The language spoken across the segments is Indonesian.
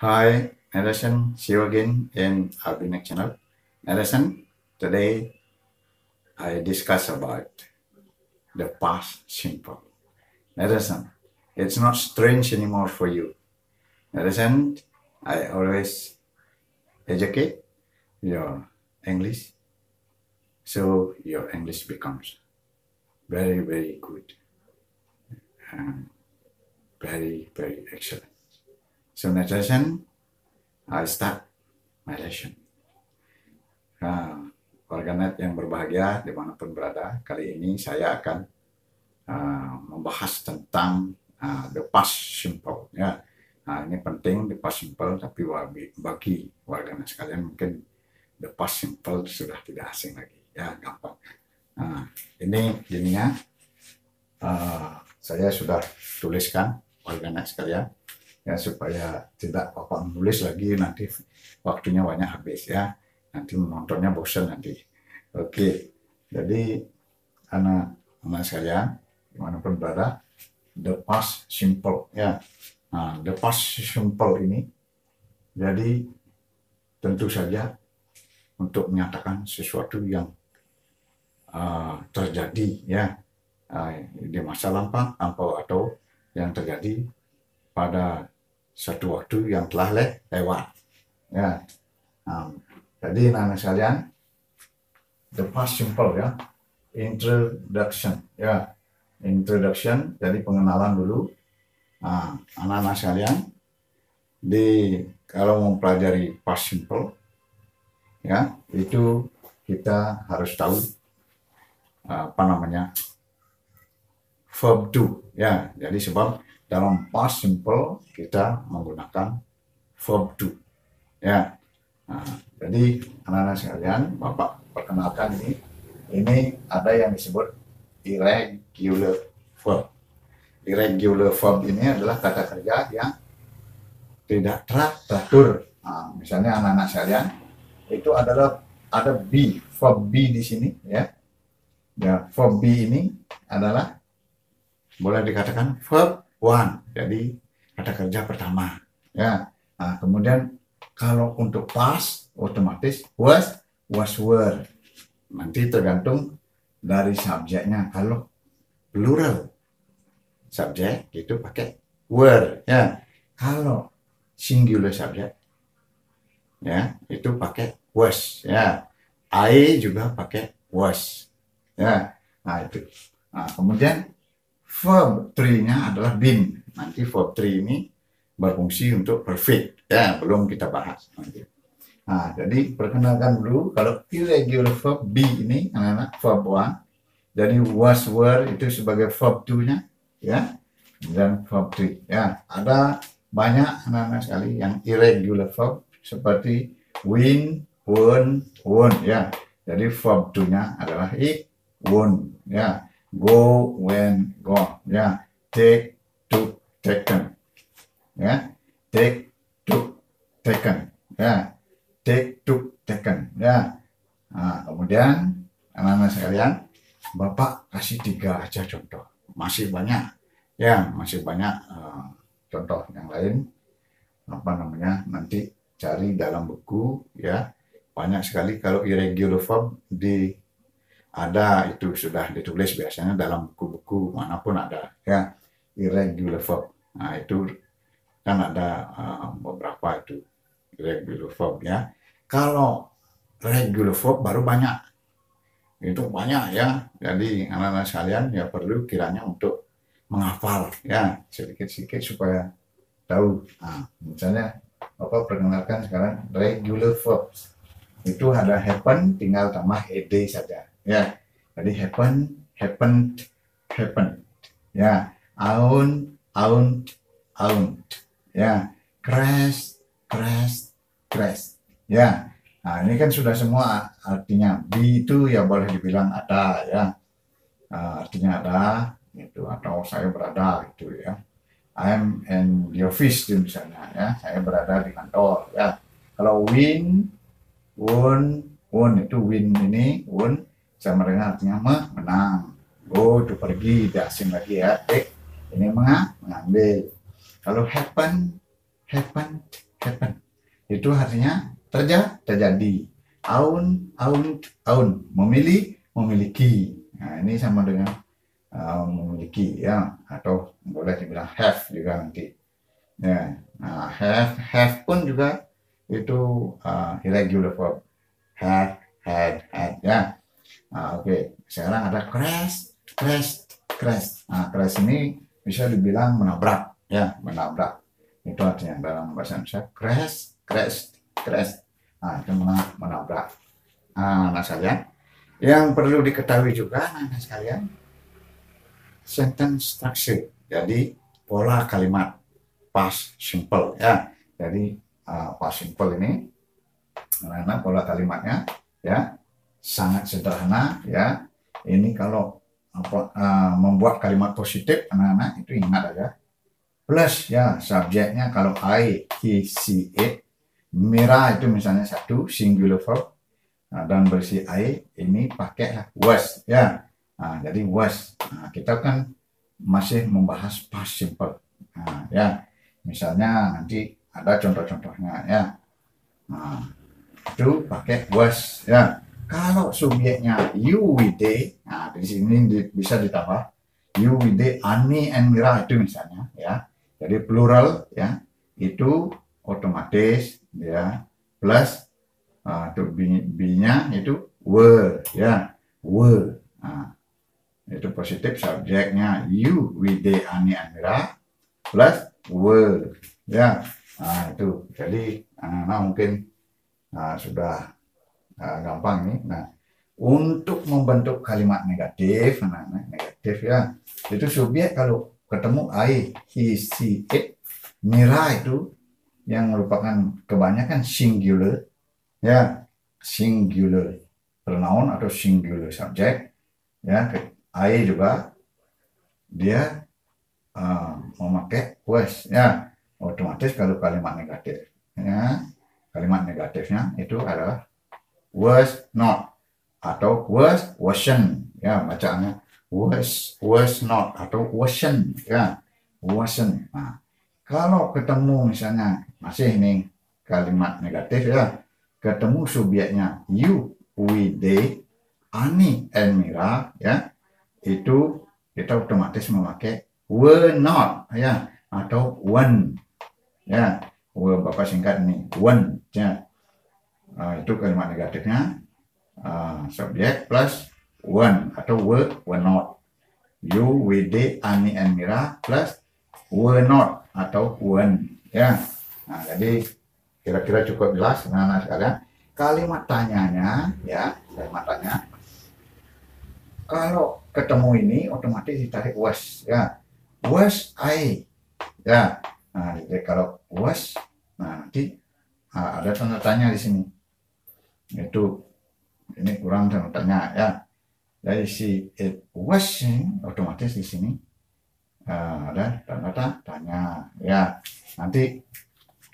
Hi, Edison. See you again in our next channel. Edison, today I discuss about the past simple. Edison, it's not strange anymore for you. Edison, I always educate your English, so your English becomes very, very good and very, very excellent. So next lesson, I start my lesson. Nah, warganet yang berbahagia dimanapun berada, kali ini saya akan membahas tentang the past simple. Ya, nah, ini penting the past simple, tapi bagi warganet sekalian mungkin the past simple sudah tidak asing lagi. Ya, gampang. Nah, ini jadinya saya sudah tuliskan warganet sekalian, ya supaya tidak Bapak menulis lagi nanti waktunya banyak habis ya, nanti menontonnya bosan nanti. Oke, jadi anak-anak sekalian dimanapun berada, the past simple ya. Nah, the past simple ini jadi tentu saja untuk menyatakan sesuatu yang terjadi ya di masa lampau atau yang terjadi pada satu waktu yang telah lewat ya. Jadi anak sekalian, the past simple ya, introduction ya, introduction, jadi pengenalan dulu. Anak-anak sekalian, kalau mau pelajari past simple ya, itu kita harus tahu verb to ya. Jadi sebab dalam past simple kita menggunakan verb to ya. Jadi anak-anak sekalian, Bapak perkenalkan ini ada yang disebut irregular verb. Irregular verb ini adalah kata kerja yang tidak teratur. Misalnya anak-anak sekalian, itu ada be, verb be di sini ya. Ya, verb be ini adalah boleh dikatakan verb one, jadi kata kerja pertama ya. Nah, kemudian kalau untuk past otomatis was were, nanti tergantung dari subjeknya. Kalau plural subjek itu pakai were ya, kalau singular subjek ya itu pakai was ya. I juga pakai was ya. Nah itu. Nah, kemudian verb 3-nya adalah been. Nanti verb 3 ini berfungsi untuk perfect ya, belum kita bahas nanti. Nah, jadi perkenalkan dulu kalau irregular verb be ini anak-anak verb 1. Jadi was were itu sebagai verb 2-nya ya, dan verb 3 ya. Ada banyak anak-anak sekali yang irregular verb seperti win, won ya. Jadi verb 2-nya adalah won ya. Go, went, gone ya. Take, took, taken ya. Take, took, taken ya. Take, took, taken ya. Nah, kemudian anak-anak sekalian, Bapak kasih 3 aja contoh. Masih banyak ya, masih banyak contoh yang lain nanti cari dalam buku ya. Banyak sekali kalau irregular verb ada itu sudah ditulis biasanya dalam buku-buku manapun ada ya, irregular verb. Nah itu kan ada beberapa itu irregular verb ya. Kalau regular verb baru banyak, itu banyak ya. Jadi anak-anak sekalian ya perlu kiranya untuk menghafal ya sedikit-sedikit supaya tahu. Nah, misalnya Bapak perkenalkan sekarang regular verbs. Itu ada happen, tinggal tambah ed saja ya. Jadi happen, happened, happened ya. Own, owned, owned ya. Crash, crash, crash ya. Nah ini kan sudah semua artinya. Be itu ya boleh dibilang ada ya, artinya ada itu, atau saya berada gitu ya. I'm in the office misalnya ya, saya berada di kantor ya. Kalau win, won itu win ini won sama dengan artinya menang. Go itu pergi, tidak asing lagi ya. Take ini mengambil. Kalau happen, happen. Itu artinya terjadi. Own, memilih, memiliki. Nah, ini sama dengan memiliki ya, atau boleh dibilang have juga nanti. Ya, nah, have pun juga itu irregular verb. Have, had, ya. Oke. Sekarang ada crash. Nah, crash ini bisa dibilang menabrak, ya, menabrak. Itu artinya dalam bahasa Indonesia crash. Nah, itu menabrak. Anak sekalian, yang perlu diketahui juga, anak sekalian, sentence structure. Jadi pola kalimat past simple, ya. Jadi past simple ini, karena pola kalimatnya, ya, sangat sederhana, ya. Ini kalau membuat kalimat positif, anak-anak itu ingat aja. Plus, ya, subjeknya kalau I, he, she, it. Mira itu misalnya satu singular verb, dan berisi I ini pakai was, ya. Nah, jadi was. Nah, kita kan masih membahas past simple, ya. Misalnya nanti ada contoh-contohnya, ya. Nah, itu pakai was, ya. Kalau subjeknya you, we, they, nah di sini bisa ditambah you, we, they, Ani, and Mira itu misalnya, ya. Jadi plural, ya, itu otomatis, ya, plus untuk be-nya itu were, ya, were. Nah, itu positif, subjeknya you, we, they, Ani, and Mira, plus were, ya. Nah, itu jadi anak-anak mungkin sudah gampang nih. Nah, untuk membentuk kalimat negatif, anak-anak, negatif, ya, itu subjek kalau ketemu I, he, she, it, Mira itu yang merupakan kebanyakan singular, ya, singular pronoun atau singular subject, ya. I juga dia memakai was, ya. Otomatis kalau kalimat negatif, ya, kalimat negatifnya itu adalah was not atau wasn't, ya, bacaannya was not atau wasn't, ya, wasn't. Nah, kalau ketemu misalnya masih ini kalimat negatif, ya, ketemu subjeknya you, we, they, Ani, and Mira, ya, itu kita otomatis memakai were not, ya, atau one, ya. Bapak singkat ini one, ya. Itu kalimat negatifnya subjek plus one atau were not. You, we, they, Ani, and Mira plus were not atau one, ya. Nah, jadi kira-kira cukup jelas, anak-anak sekalian. Kalimat tanyanya, ya, kalimat tanya, kalau ketemu ini otomatis ditarik was, ya, was I, ya. Nah, jadi kalau was, nah, nanti ada tanda tanya di sini. Itu ini kurang tanda tanya, ya. Dari si it washing, otomatis di sini ada tanda tanya, ya. Nanti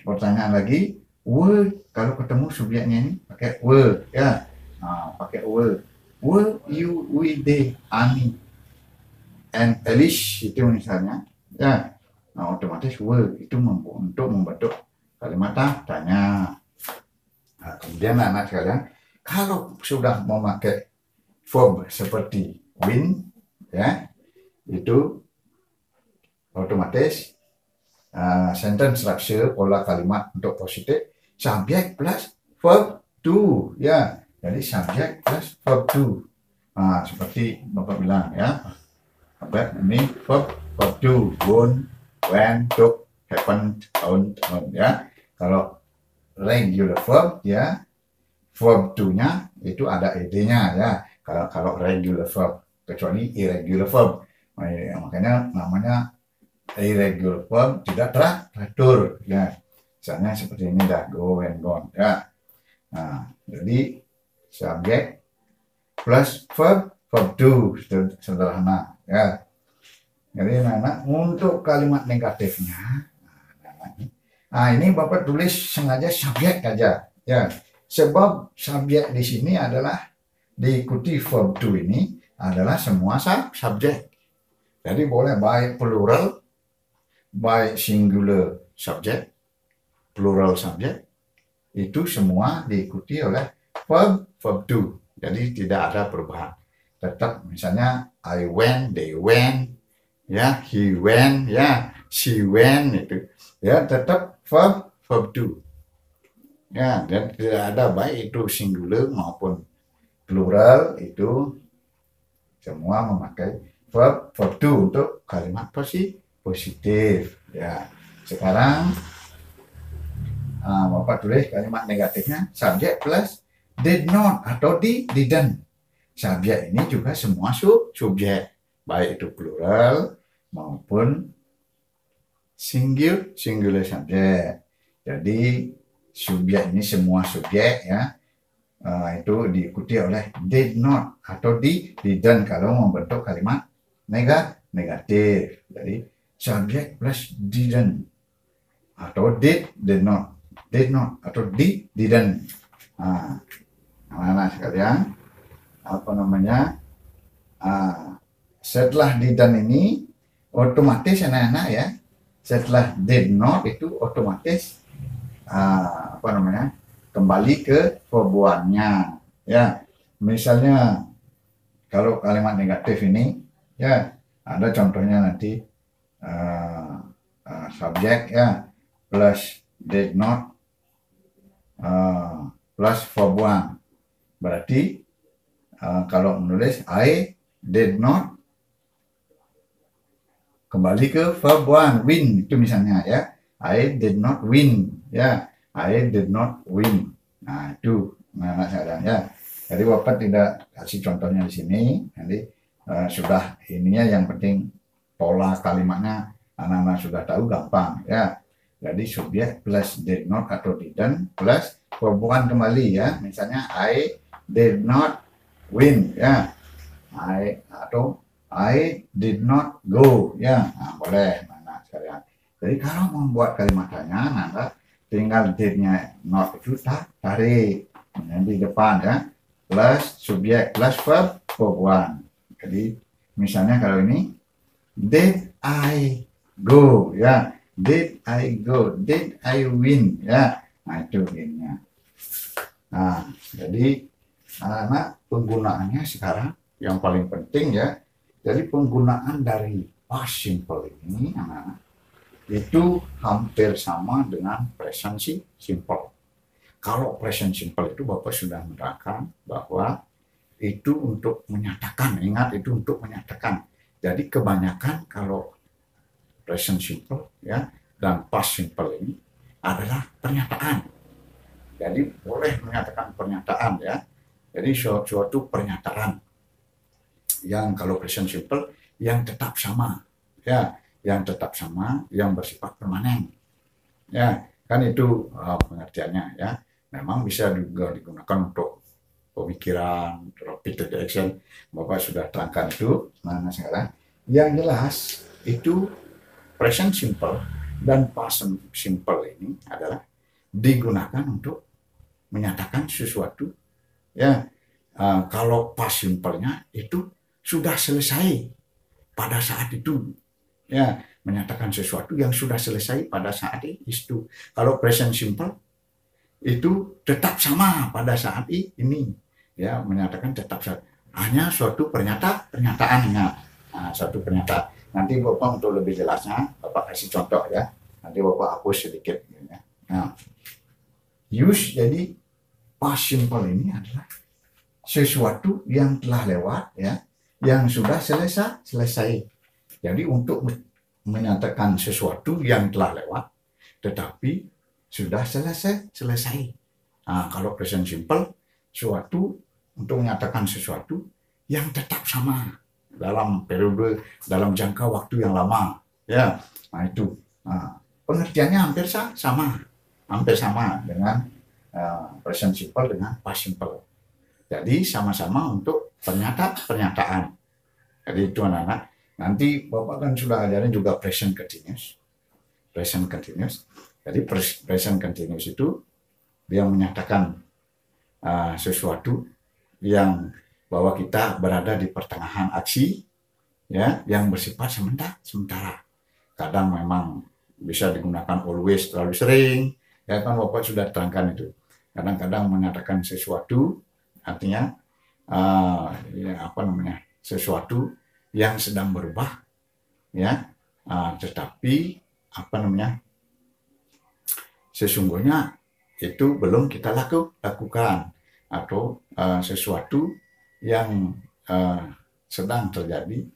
pertanyaan lagi, were, kalau ketemu subjeknya ini pakai were, ya. Nah, pakai were you, we, they, Ani, and Elish itu misalnya, ya. Nah, otomatis were itu untuk membentuk kalimat tanya. Nah, kemudian anak sekalian, kalau sudah memakai verb seperti win, ya, itu otomatis sentence structure, pola kalimat untuk positif, subjek plus verb to, ya. Jadi subjek plus verb to. Nah, seperti Bapak bilang, ya. Ini verb to, born, when, took, happened, owned, ya. Kalau regular verb, ya, verb to-nya itu ada ed-nya, ya. Kalau regular verb, kecuali irregular verb, makanya namanya irregular verb tidak teratur, ya. Misalnya seperti ini dah, go and gone, ya. Nah, jadi subjek plus verb to, sederhana, ya. Jadi anak-anak, untuk kalimat negatifnya, nah ini Bapak tulis sengaja subjek aja, ya. Sebab subjek di sini adalah diikuti verb to ini adalah semua subjek. Jadi boleh by plural, by singular subject, plural subject itu semua diikuti oleh verb do. Jadi tidak ada perubahan. Tetap misalnya I went, they went, ya, he went, ya, she went, itu ya tetap verb do. Ya, dan tidak ada baik itu singular maupun plural, itu semua memakai verb do untuk kalimat positif. Ya, sekarang Bapak tulis kalimat negatifnya subjek plus did not atau didn't. Subjek ini juga semua subjek, baik itu plural maupun singular subjek. Jadi subjek ini semua subjek, ya, itu diikuti oleh did not atau didn't kalau membentuk kalimat negatif. Jadi subjek plus didn't atau did not atau didn't. Anak-anak sekalian, setelah didn't ini otomatis anak-anak, ya, setelah did not itu otomatis kembali ke verb-nya, ya. Misalnya kalau kalimat negatif ini, ya, ada contohnya nanti subjek, ya, plus did not plus verb 1. Berarti kalau menulis I did not, kembali ke verb 1, win itu misalnya, ya, I did not win, ya, I did not win. Nah, itu anak sekalian, ya. Jadi Bapak tidak kasih contohnya di sini, nanti sudah ininya, yang penting pola kalimatnya anak-anak sudah tahu, gampang, ya. Jadi subjek plus did not atau didn't plus verb 1 kembali, ya. Misalnya I did not win, ya. I did not go, ya. Nah, boleh anak sekalian. Jadi kalau membuat kalimat tanya, nah, tinggal did-nya not itu tarik di depan, ya, plus subjek plus verb 1. Jadi misalnya kalau ini did I go, ya, did I go, did I win, ya. Nah, itu ini. Nah, jadi anak penggunaannya sekarang yang paling penting, ya. Jadi penggunaan dari past simple ini, anak-anak, itu hampir sama dengan present simple. Kalau present simple itu Bapak sudah menerangkan bahwa itu untuk menyatakan, ingat, itu untuk menyatakan. Jadi kebanyakan kalau present simple, ya, dan past simple ini adalah pernyataan. Jadi boleh menyatakan pernyataan, ya. Jadi suatu pernyataan yang kalau present simple yang tetap sama, ya, yang tetap sama, yang bersifat permanen, ya, kan itu pengertiannya, ya. Memang bisa juga digunakan untuk pemikiran, repeated action. Bapak sudah terangkan itu. Mana sekarang? Yang jelas itu present simple dan past simple ini adalah digunakan untuk menyatakan sesuatu, ya. Kalau past simple-nya itu sudah selesai pada saat itu, ya, menyatakan sesuatu yang sudah selesai pada saat itu. Kalau present simple itu tetap sama pada saat ini, ya, menyatakan tetap hanya suatu pernyataan, ingat. Nah, suatu pernyataan. Nanti Bapak untuk lebih jelasnya Bapak kasih contoh, ya. Nanti Bapak hapus sedikit, ya. Nah, use, jadi past simple ini adalah sesuatu yang telah lewat, ya, yang sudah selesai. Jadi untuk menyatakan sesuatu yang telah lewat tetapi sudah selesai. Nah, kalau present simple, suatu untuk menyatakan sesuatu yang tetap sama dalam periode, dalam jangka waktu yang lama, ya. Nah, itu. Nah, pengertiannya hampir sama dengan present simple dengan past simple. Jadi sama-sama untuk pernyataan. Jadi itu anak-anak. Nanti Bapak kan sudah ajarin juga present continuous. Jadi present continuous itu dia menyatakan sesuatu yang bahwa kita berada di pertengahan aksi, ya, yang bersifat sementara. Kadang memang bisa digunakan always terlalu sering, Ya kan Bapak sudah terangkan itu. Kadang-kadang mengatakan sesuatu artinya ya, apa namanya, sesuatu yang sedang berubah, ya, tetapi apa namanya, sesungguhnya itu belum kita lakukan, atau sesuatu yang sedang terjadi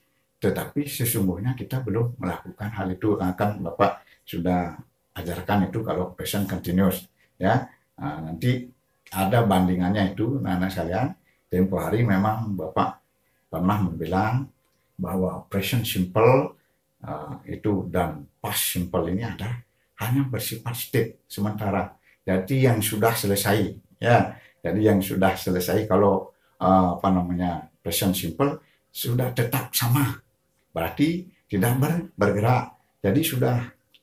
tetapi sesungguhnya kita belum melakukan hal itu. Kan Bapak sudah ajarkan itu kalau present continuous, ya. Nanti ada bandingannya itu, anak sekalian. Tempo hari memang Bapak pernah bilang bahwa present simple itu dan past simple ini ada hanya bersifat state sementara. Jadi yang sudah selesai, ya. Jadi yang sudah selesai kalau apa namanya, present simple sudah tetap sama, berarti tidak bergerak. Jadi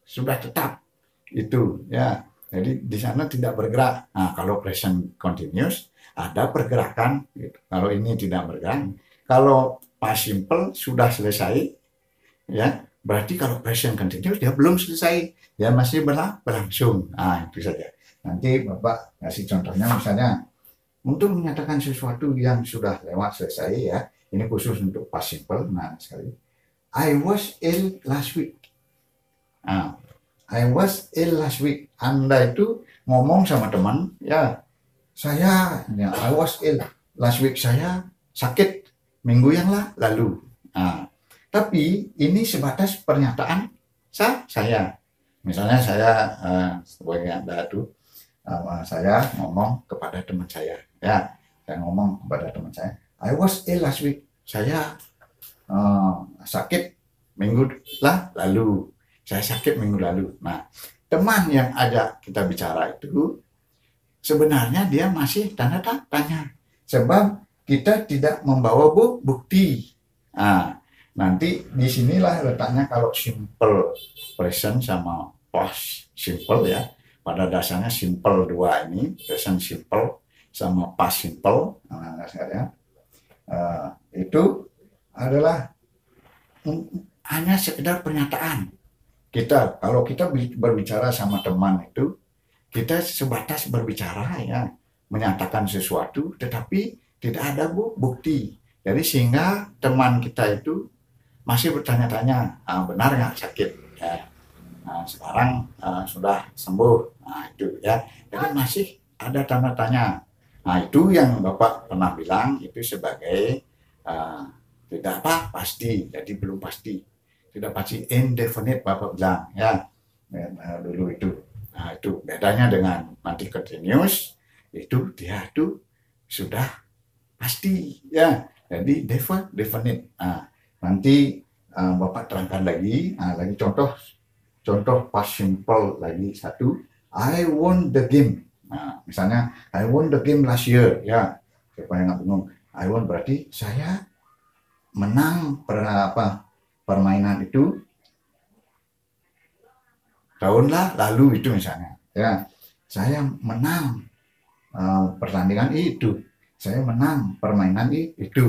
sudah tetap itu, ya. Jadi di sana tidak bergerak. Nah, kalau present continuous ada pergerakan gitu. Kalau ini tidak bergerak. Kalau past simple sudah selesai, ya, berarti kalau present continuous dia belum selesai, dia masih berlangsung. Nah, itu saja. Nanti Bapak kasih contohnya, misalnya untuk menyatakan sesuatu yang sudah lewat selesai, ya. Ini khusus untuk past simple. Nah, sekali. I was ill last week. Nah, I was ill last week. Anda itu ngomong sama teman, ya, I was ill last week, saya sakit minggu yang lalu. Nah, tapi ini sebatas pernyataan saya. Misalnya saya sebagai Anda itu, saya ngomong kepada teman saya, ya, saya ngomong kepada teman saya, I was ill last week, saya sakit minggu lalu, saya sakit minggu lalu. Nah, teman yang ajak kita bicara itu sebenarnya dia masih tanda tanya, sebab kita tidak membawa bukti. Nah, nanti disinilah letaknya kalau simple present sama past simple, ya. Pada dasarnya simple dua ini, present simple sama past simple, itu adalah hanya sekedar pernyataan. Kalau kita berbicara sama teman itu, kita sebatas berbicara, ya, menyatakan sesuatu, tetapi tidak ada bukti. Jadi sehingga teman kita itu masih bertanya-tanya, benar nggak sakit? Ya. Nah, sekarang sudah sembuh. Nah, itu, ya. Jadi masih ada tanda tanya. Nah, itu yang Bapak pernah bilang itu sebagai tidak pasti. Jadi belum pasti. Tidak pasti, indefinite Bapak bilang, ya. Dulu itu. Nah, itu bedanya dengan nanti continuous, itu dia itu sudah pasti, ya. Jadi definite. Nah, nanti Bapak terangkan lagi. Nah, lagi contoh past simple lagi satu. I won the game. Nah, misalnya I won the game last year, ya. Supaya nggak bingung. I won berarti saya menang permainan itu tahun lalu itu, misalnya, ya. Saya menang pertandingan itu, saya menang permainan itu.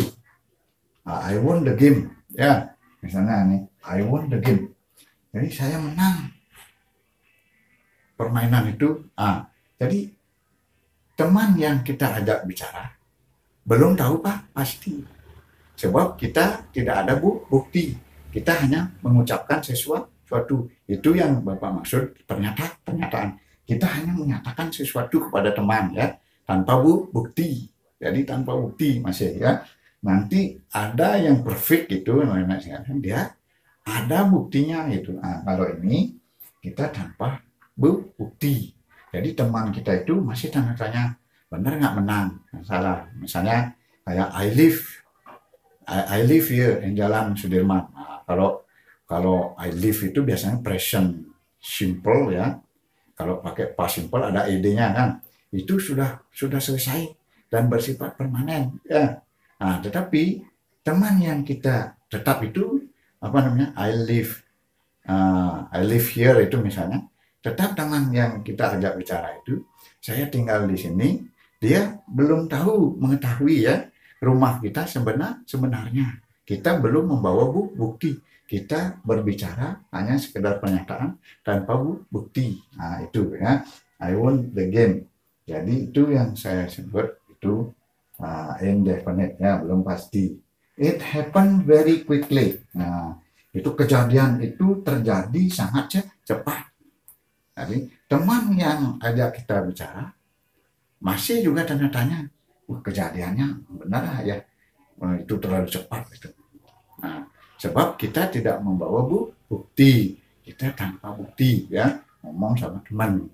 I won the game, ya. Misalnya nih, I won the game, jadi saya menang permainan itu. Jadi teman yang kita ajak bicara belum tahu pasti, sebab kita tidak ada bukti. Kita hanya mengucapkan sesuatu. Itu yang Bapak maksud pernyataan. Kita hanya menyatakan sesuatu kepada teman, ya, tanpa bukti. Jadi tanpa bukti masih, ya. Nanti ada yang perfect itu, dia ada buktinya itu. Nah, kalau ini kita tanpa bukti. Jadi teman kita itu masih tanda tanya, benar nggak menang? Salah. Misalnya kayak I live here in Jalan Sudirman. Nah, kalau I live itu biasanya present simple, ya. Kalau pakai past simple ada ed-nya, kan. Itu sudah selesai dan bersifat permanen, ya. Nah, tetapi teman yang kita tetap itu I live here itu misalnya, tetap teman yang kita ajak bicara itu, saya tinggal di sini, dia belum mengetahui, ya, rumah kita sebenarnya. Kita belum membawa bukti. Kita berbicara hanya sekedar pernyataan tanpa bukti. Nah, itu, ya. I won the game. Jadi itu yang saya sebut itu indefinite, ya, belum pasti. It happened very quickly. Nah, itu kejadian itu terjadi sangat cepat. Jadi teman yang ajak kita bicara masih juga tanda tanya, kejadiannya benar ya, itu terlalu cepat itu. Nah, sebab kita tidak membawa bukti, kita tanpa bukti, ya, ngomong sama teman.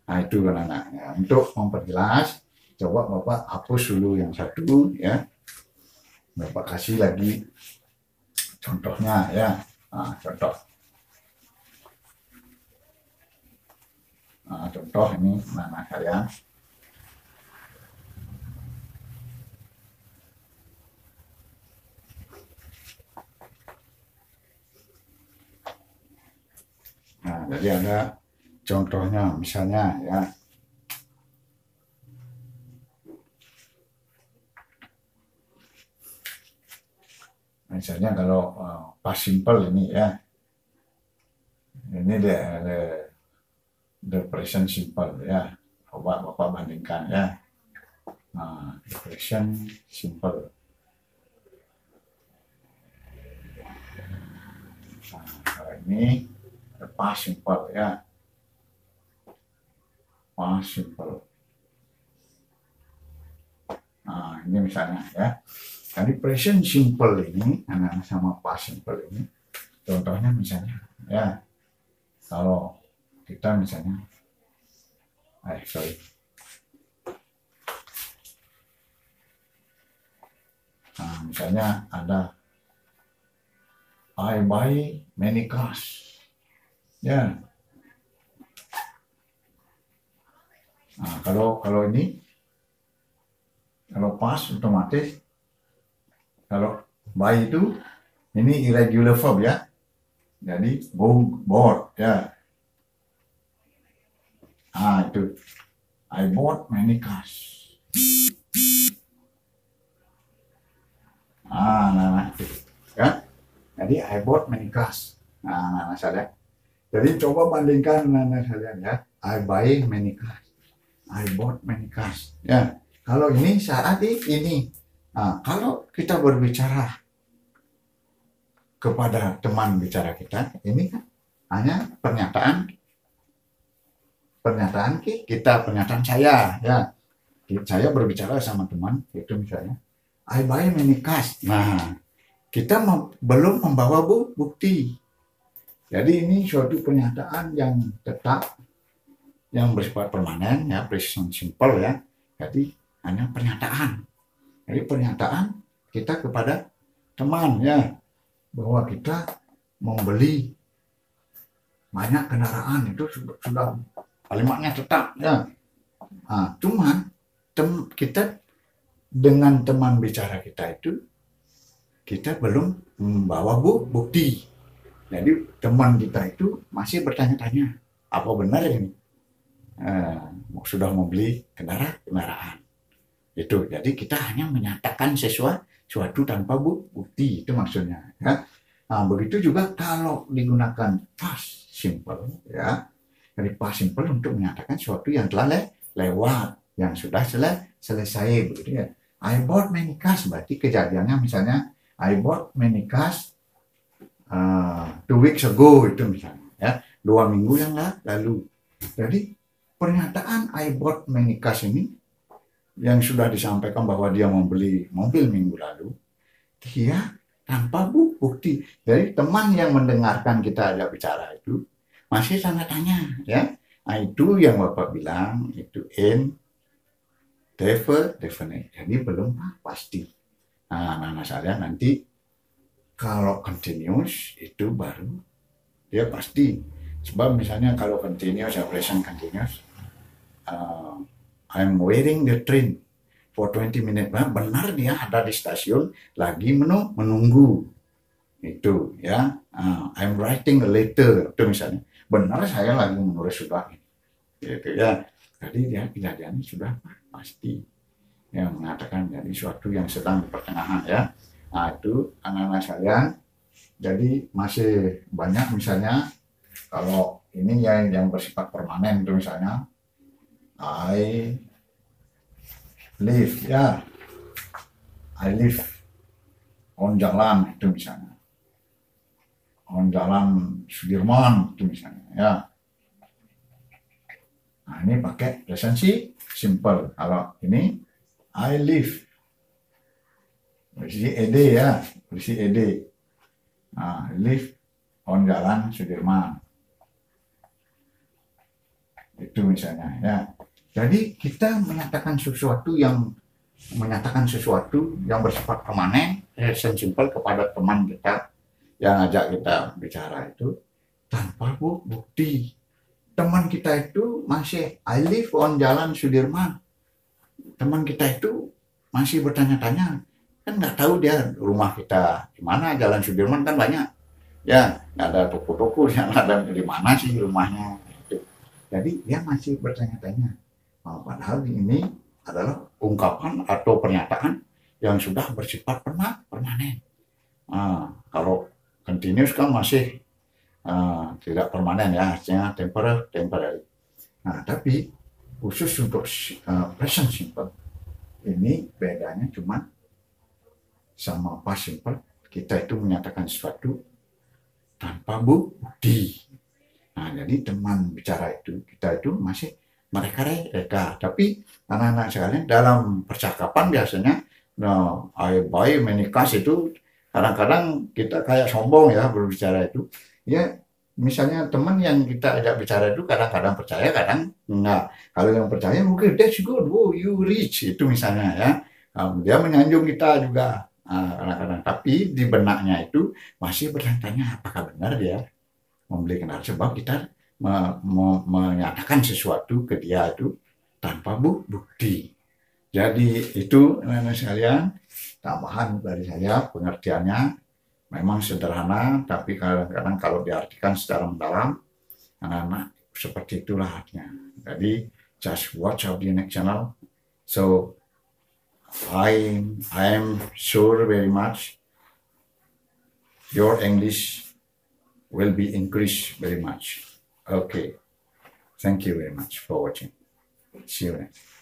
Nah, itu anak-anaknya. Untuk memperjelas, coba Bapak hapus dulu yang satu, ya. Bapak kasih lagi contohnya, ya. Nah, contoh. Nah, contoh ini anak-anak kalian. Nah, jadi ada contohnya, misalnya, ya. Misalnya kalau past simple ini, ya. Ini the present simple, ya. Coba Bapak bandingkan, ya. Nah, the present simple. Nah, kalau ini the past simple, ya. Past simple. Nah, ini misalnya, ya. Jadi present simple ini, anak sama past simple ini, contohnya misalnya, ya. Kalau kita misalnya, nah, misalnya ada I buy many cars, ya. Nah, kalau ini, kalau pas otomatis, kalau buy itu ini irregular verb, ya. Jadi bought, ya. Ah, itu I bought many cars. Nah, itu, ya. Jadi I bought many cars. Nah, saya. Jadi coba bandingkan, sekalian, ya. I buy many cars. I bought many cars. Ya. Kalau ini saat ini. Nah, kalau kita berbicara kepada teman bicara kita, ini kan hanya pernyataan kita, pernyataan saya, ya. Saya berbicara sama teman, itu misalnya I buy many cars. Nah, kita belum membawa bukti. Jadi ini suatu pernyataan yang tetap, yang bersifat permanen, ya, present simple, ya. Jadi hanya pernyataan. Jadi pernyataan kita kepada teman, ya, bahwa kita membeli banyak kendaraan, itu sudah kalimatnya tetap, ya. Nah, cuman kita dengan teman bicara kita itu, kita belum membawa bukti. Jadi teman kita itu masih bertanya-tanya, apa benar ini sudah membeli kendaraan itu. Jadi kita hanya menyatakan sesuatu tanpa bukti, itu maksudnya, ya. Nah, begitu juga kalau digunakan past simple, ya. Jadi past simple untuk menyatakan sesuatu yang telah lewat, yang sudah selesai, begitu, ya. I bought many cars, berarti kejadiannya misalnya I bought many cars 2 weeks ago, itu misalnya, ya, 2 minggu yang lalu. Jadi pernyataan I bought many cars ini yang sudah disampaikan bahwa dia membeli mobil minggu lalu, dia tanpa bukti. Jadi teman yang mendengarkan kita ajak bicara itu masih tanda tanya, ya. Nah, itu yang Bapak bilang itu definite. Jadi belum pasti. Nah, saya nanti kalau continuous itu baru dia pasti. Sebab misalnya kalau continuous, ya, present continuous, I'm waiting the train for 20 minutes. Benar dia ada di stasiun lagi menunggu. Itu, ya. I'm writing a letter, itu misalnya. Benar saya lagi menulis surat. Gitu, ya. Jadi dia kejadiannya sudah pasti. Yang mengatakan jadi suatu yang sedang di pertengahan, ya. Nah, itu anak-anak sekalian. Jadi masih banyak, misalnya kalau ini yang bersifat permanen, itu misalnya I live, ya. I live on jalan itu misalnya. On jalan Sudirman itu misalnya, ya. Nah, ini pakai present simple. Kalau ini I live, berisi ed, ya, berisi ed. Nah, live on jalan Sudirman. Itu misalnya, ya. Jadi kita menyatakan sesuatu yang bersifat permanen, present simple kepada teman kita yang ajak kita bicara itu tanpa bukti. Teman kita itu masih I live on jalan Sudirman. Teman kita itu masih bertanya-tanya, kan nggak tahu dia rumah kita di mana, jalan Sudirman kan banyak, ya, nggak ada toko-toko yang ada di mana sih rumahnya. Jadi dia masih bertanya-tanya. Padahal ini adalah ungkapan atau pernyataan yang sudah bersifat permanen. Kalau continuous kan masih tidak permanen, ya, artinya temporary. Nah, tapi khusus untuk present simple ini bedanya cuma sama past simple, kita itu menyatakan sesuatu tanpa bukti. Nah, jadi teman bicara itu, kita itu masih mereka. Tapi anak-anak sekalian dalam percakapan biasanya, I buy many cars itu kadang-kadang kita kayak sombong, ya, berbicara itu. Ya, misalnya teman yang kita ajak bicara itu kadang-kadang percaya, kadang enggak. Kalau yang percaya mungkin that's good, oh you rich, itu misalnya, ya. Dia menyanjung kita juga kadang-kadang. Tapi di benaknya itu masih bertanya apakah benar dia membeli kendaraan, sebab kita menyatakan sesuatu ke dia itu tanpa bukti. Jadi itu anak-anak sekalian, tambahan dari saya, pengertiannya memang sederhana, tapi kadang-kadang kalau diartikan secara mendalam, anak-anak seperti itulah artinya. Jadi just watch out the next channel. So I am sure very much your English will be increased very much. Okay. Thank you very much for watching. See you next.